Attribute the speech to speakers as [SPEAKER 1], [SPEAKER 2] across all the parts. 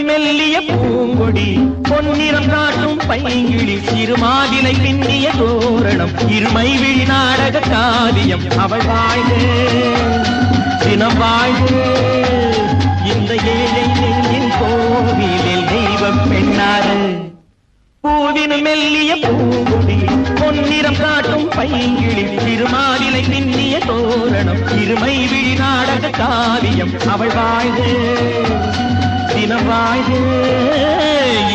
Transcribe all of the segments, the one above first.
[SPEAKER 1] பூவினும் மெல்லிய பூங்கொடி பொன்னிறம் காட்டும் பைங்கிழி சிறுமாதிலை பின்னிய தோரணம் இருமை விழி நாடக காவியம் அவள் வாழ்க தினம் வாழ்க இந்த ஏழை நெஞ்சின் கோவிலில் தெய்வ பெண்ணாக பூவினும் மெல்லிய பூங்குடி பொன்னிறம் காட்டும் பைங்கிழி திருமாலிலை பின்னிய தோரணம் இருமை விழி நாடக காவியம் அவள் வாழ்க தினம் வாழ்க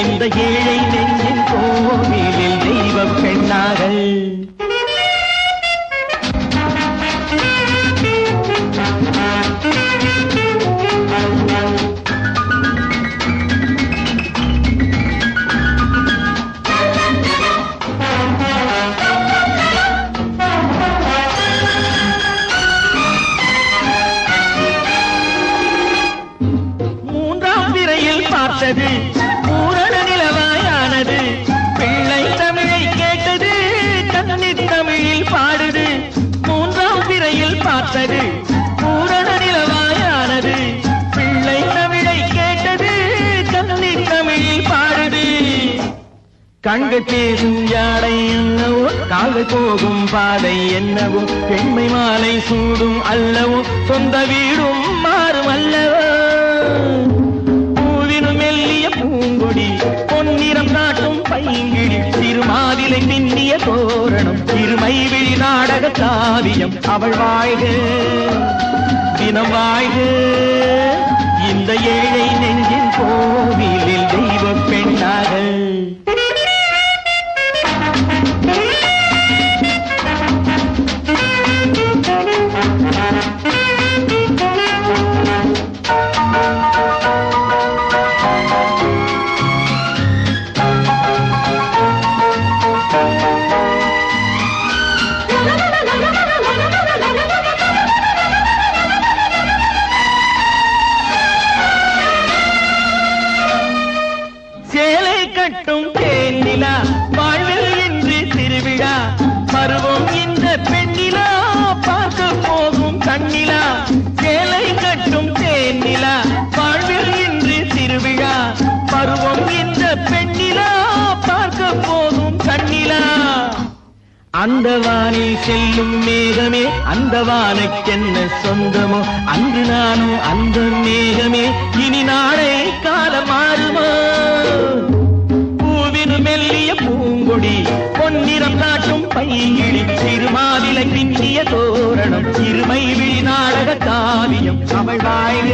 [SPEAKER 1] இந்த ஏழை நெஞ்சின் கோவிலில் தெய்வ பெண்ணாக பார்த்தது பூரண நிலவாயானது பிள்ளை தமிழை கேட்டது கண்ணீர் தமிழில் பாடுது மூன்றாம் பிறையில் பார்த்தது பூரண நிலவாயானது பிள்ளை தமிழை கேட்டது கண்ணீர் தமிழில் பாடுது கண்கள் பேசும் யாடை என்னவோ கால்கள் போகும் பாதை என்னவோ பெண்மை மாலை சூடும் அல்லவோ சொந்த வீடும் மாறும் அல்லவோ மெல்லிய பூங்கொடி பொன்னிறம் காட்டும் பைங்கிழி திருமாதிலை பின்னிய தோரணம் இருமை விழி நாடக காவியம் அவள் வாழ்க தினம் வாழ்க இந்த ஏழை நெஞ்சின் கோவிலில் தெய்வ பெண்ணாக கட்டும் தேனிலா வாழ்வில் என்று திருவிழா பருவம் இந்த பெண்ணிலா பார்க்க போகும் கண்ணிலா சேலை கட்டும் தேனிலா வாழ்வில் என்று திருவிழா பருவம் இந்த பெண்ணிலா பார்க்க போகும் கண்ணிலா அந்த வானில் செல்லும் மேகமே அந்த வானுக்கென்ன சொந்தமோ அன்று நானும் அந்த மேகமே இனி நாளை காலம் மாறுமோ மெல்லிய பூங்கொடி பொன்னிறம் காட்டும் பைங்கிழி திருமாதிலை பின்னிய தோரணம் இருமை விழி நாடக காவியம் அவள் வாழ்க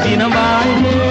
[SPEAKER 1] தினம் வாழ்க